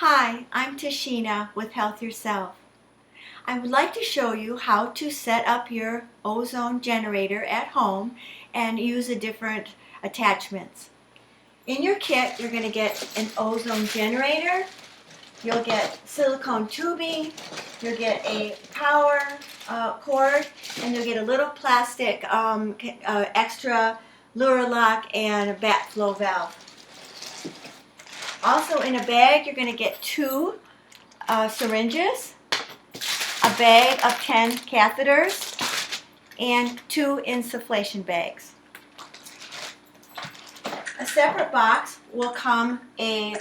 Hi, I'm Tashina with Health Yourself. I would like to show you how to set up your ozone generator at home and use the different attachments. In your kit, you're going to get an ozone generator, you'll get silicone tubing, you'll get a power cord, and you'll get a little plastic extra lure lock and a backflow valve. Also in a bag, you're going to get two syringes, a bag of 10 catheters, and two insufflation bags. A separate box will come a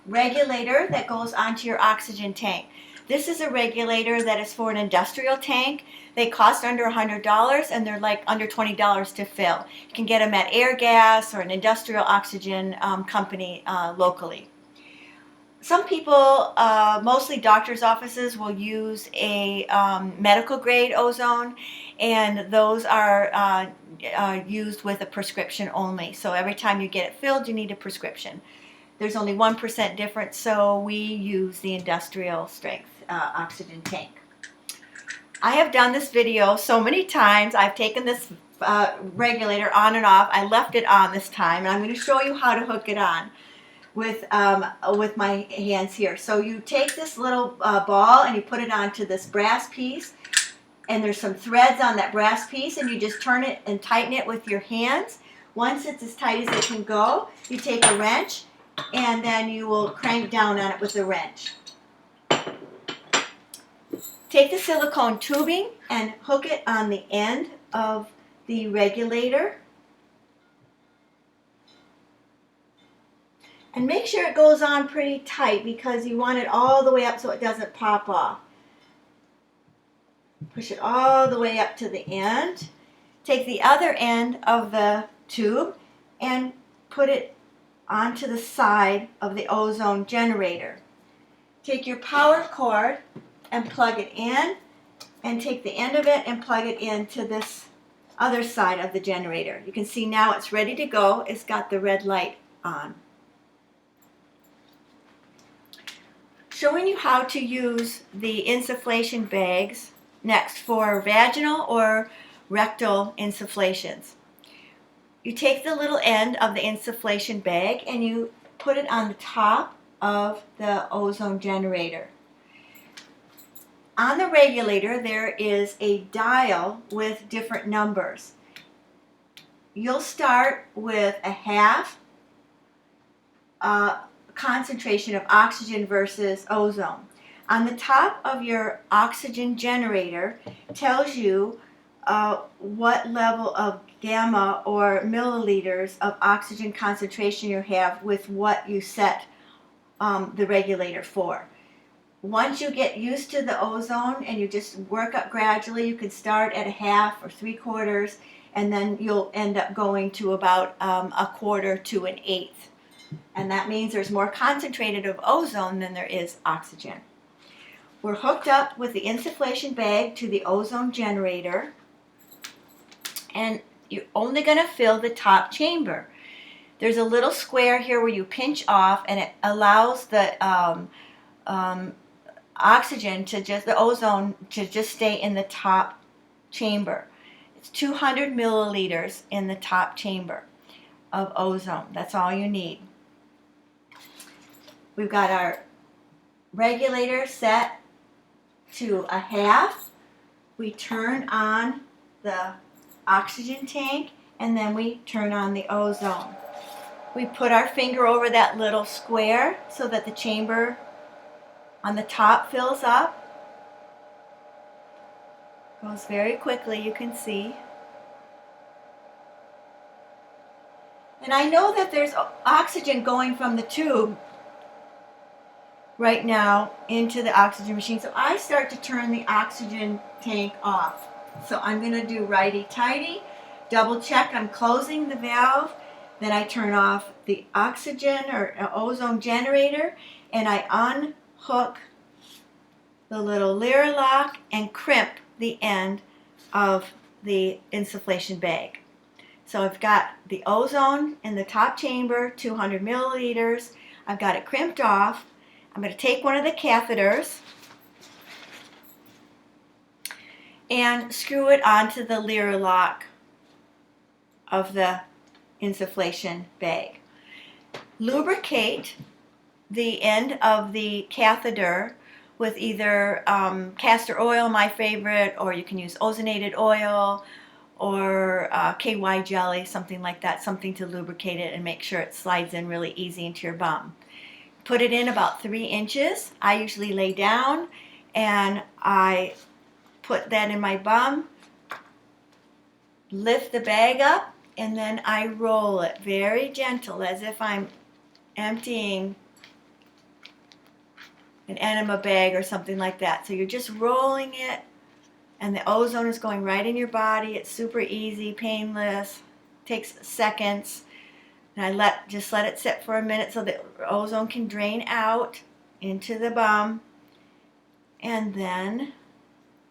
regulator that goes onto your oxygen tank. This is a regulator that is for an industrial tank. They cost under $100 and they're like under $20 to fill. You can get them at Airgas or an industrial oxygen company locally. Some people, mostly doctors' offices, will use a medical grade ozone, and those are used with a prescription only. So every time you get it filled, you need a prescription. There's only 1% difference, so we use the industrial strength oxygen tank. I have done this video so many times. I've taken this regulator on and off. I left it on this time, and I'm going to show you how to hook it on with my hands here. So you take this little ball and you put it onto this brass piece, and there's some threads on that brass piece, and you just turn it and tighten it with your hands. Once it's as tight as it can go, you take a wrench and then you will crank down on it with a wrench. Take the silicone tubing and hook it on the end of the regulator. And make sure it goes on pretty tight because you want it all the way up so it doesn't pop off. Push it all the way up to the end. Take the other end of the tube and put it onto the side of the ozone generator. Take your power cord and plug it in, and take the end of it and plug it into this other side of the generator. You can see now it's ready to go. It's got the red light on. Showing you how to use the insufflation bags next for vaginal or rectal insufflations. You take the little end of the insufflation bag and you put it on the top of the ozone generator. On the regulator there is a dial with different numbers. You'll start with a half concentration of oxygen versus ozone. On the top of your oxygen generator tells you what level of gamma or milliliters of oxygen concentration you have with what you set the regulator for. Once you get used to the ozone and you just work up gradually, you can start at a half or 3/4, and then you'll end up going to about a quarter to an eighth. And that means there's more concentrated of ozone than there is oxygen. We're hooked up with the insufflation bag to the ozone generator, and you're only going to fill the top chamber. There's a little square here where you pinch off, and it allows the oxygen to the ozone to just stay in the top chamber. It's 200 milliliters in the top chamber of ozone. That's all you need. We've got our regulator set to a half. We turn on the oxygen tank, and then we turn on the ozone. We put our finger over that little square so that the chamber on the top fills up. Goes very quickly, you can see. And I know that there's oxygen going from the tube right now into the oxygen machine. So I start to turn the oxygen tank off. So I'm going to do righty-tighty, double check I'm closing the valve, then I turn off the oxygen or ozone generator, and I unhook the little leer lock and crimp the end of the insufflation bag. So I've got the ozone in the top chamber, 200 milliliters. I've got it crimped off. I'm going to take one of the catheters and screw it onto the leer lock of the insufflation bag. Lubricate the end of the catheter with either castor oil, my favorite, or you can use ozonated oil or KY jelly, something like that, something to lubricate it and make sure it slides in really easy into your bum. Put it in about 3 inches. I usually lay down and I put that in my bum, lift the bag up, and then I roll it very gentle as if I'm emptying an enema bag or something like that. So you're just rolling it and the ozone is going right in your body. It's super easy, painless, takes seconds. And I just let it sit for a minute so the ozone can drain out into the bum. And then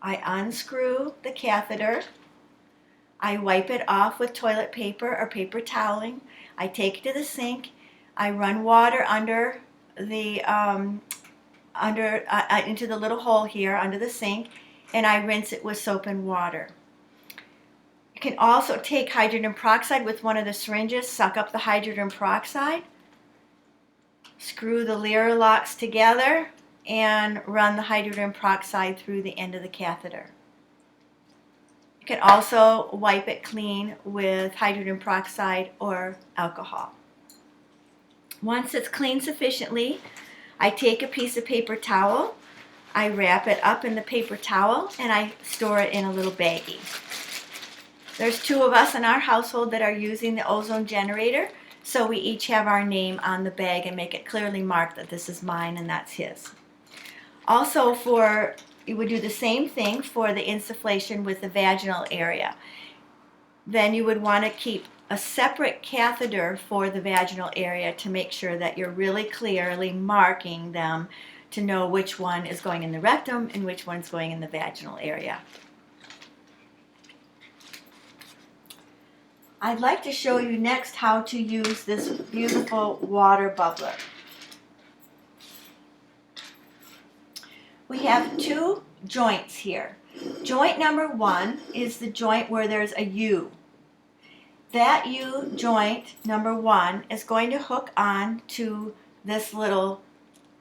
I unscrew the catheter. I wipe it off with toilet paper or paper toweling. I take it to the sink. I run water under the into the little hole here under the sink, and I rinse it with soap and water. You can also take hydrogen peroxide with one of the syringes, suck up the hydrogen peroxide, screw the leer locks together, and run the hydrogen peroxide through the end of the catheter. You can also wipe it clean with hydrogen peroxide or alcohol. Once it's cleaned sufficiently, I take a piece of paper towel, I wrap it up in the paper towel, and I store it in a little baggie. There's 2 of us in our household that are using the ozone generator, so we each have our name on the bag and make it clearly marked that this is mine and that's his. Also, you would do the same thing for the insufflation with the vaginal area. Then you would want to keep a separate catheter for the vaginal area to make sure that you're really clearly marking them to know which one is going in the rectum and which one's going in the vaginal area. I'd like to show you next how to use this beautiful water bubbler. We have 2 joints here. Joint number 1 is the joint where there's a U. That U joint, number 1, is going to hook on to this little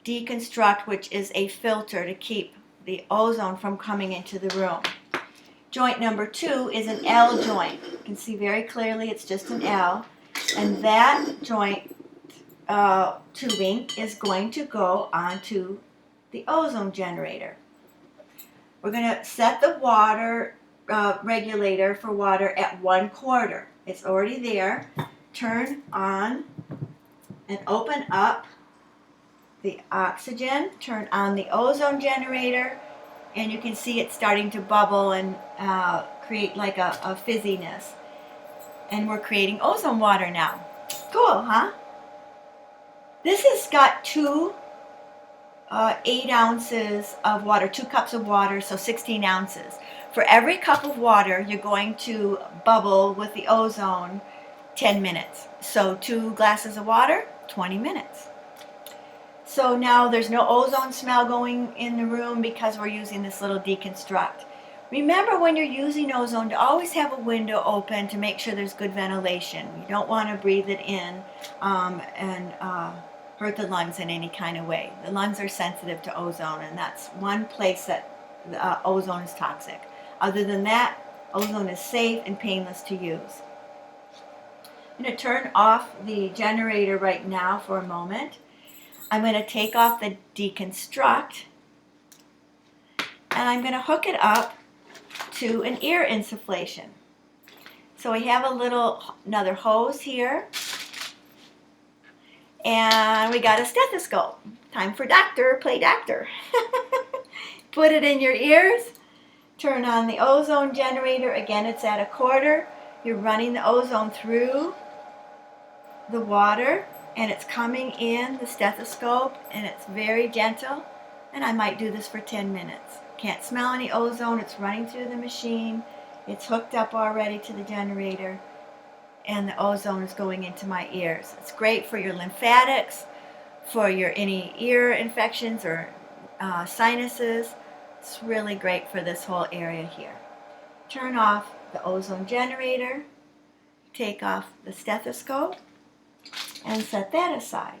deconstruct, which is a filter to keep the ozone from coming into the room. Joint number 2 is an L joint. You can see very clearly it's just an L. And that joint tubing is going to go onto the ozone generator. We're going to set the water regulator for water at 1/4. It's already there. Turn on and open up the oxygen. Turn on the ozone generator, and you can see it starting to bubble and create like a fizziness. And we're creating ozone water now. Cool, huh? This has got 2 8 ounces of water, 2 cups of water, so 16 ounces. For every cup of water, you're going to bubble with the ozone 10 minutes. So 2 glasses of water, 20 minutes. So now there's no ozone smell going in the room because we're using this little deconstruct. Remember when you're using ozone to always have a window open to make sure there's good ventilation. You don't want to breathe it in and hurt the lungs in any kind of way. The lungs are sensitive to ozone, and that's one place that ozone is toxic. Other than that, ozone is safe and painless to use. I'm going to turn off the generator right now for a moment. I'm going to take off the deconstruct, and I'm going to hook it up to an ear insufflation. So we have another hose here, and we got a stethoscope. Time for doctor, play doctor. Put it in your ears. Turn on the ozone generator. Again, it's at 1/4. You're running the ozone through the water, and it's coming in the stethoscope, and it's very gentle. And I might do this for 10 minutes. Can't smell any ozone. It's running through the machine. It's hooked up already to the generator, and the ozone is going into my ears. It's great for your lymphatics, for your any ear infections or sinuses. It's really great for this whole area here. Turn off the ozone generator, take off the stethoscope, and set that aside.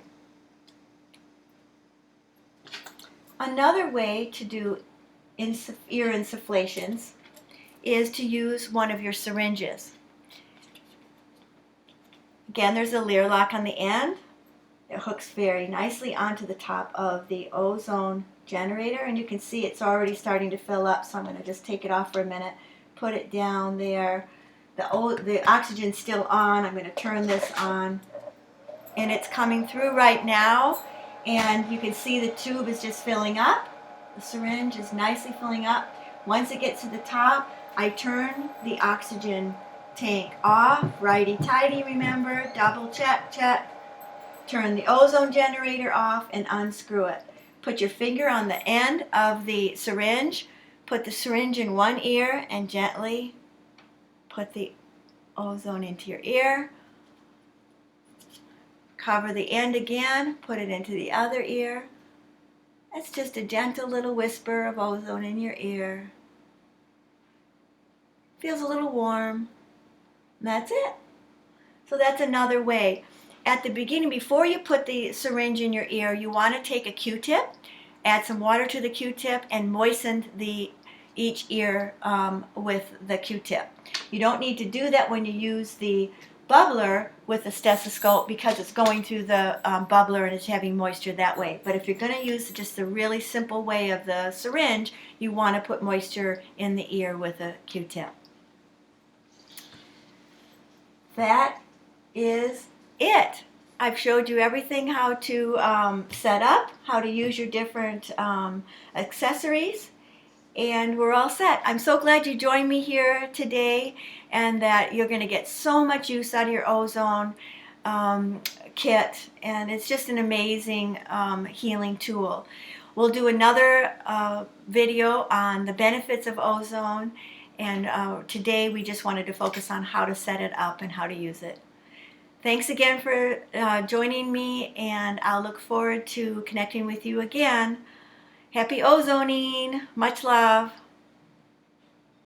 Another way to do ear insufflations is to use one of your syringes. Again, there's a leer lock on the end. It hooks very nicely onto the top of the ozone generator, and you can see it's already starting to fill up, so I'm going to just take it off for a minute, put it down there. The oxygen's still on. I'm going to turn this on, and it's coming through right now, and you can see the tube is just filling up. The syringe is nicely filling up. Once it gets to the top, I turn the oxygen tank off, righty-tighty, remember, double check, check. Turn the ozone generator off and unscrew it. Put your finger on the end of the syringe, put the syringe in one ear and gently put the ozone into your ear. Cover the end again, put it into the other ear. That's just a gentle little whisper of ozone in your ear. Feels a little warm. That's it. So that's another way. At the beginning, before you put the syringe in your ear, you want to take a Q-tip, add some water to the Q-tip, and moisten each ear with the Q-tip. You don't need to do that when you use the bubbler with the stethoscope because it's going through the bubbler and it's having moisture that way. But if you're going to use just the really simple way of the syringe, you want to put moisture in the ear with a Q-tip. That is it. I've showed you everything, how to set up, how to use your different accessories, and we're all set. I'm so glad you joined me here today and that you're going to get so much use out of your ozone kit, and it's just an amazing healing tool. We'll do another video on the benefits of ozone, and today we just wanted to focus on how to set it up and how to use it. Thanks again for joining me, and I'll look forward to connecting with you again. Happy ozoning. Much love.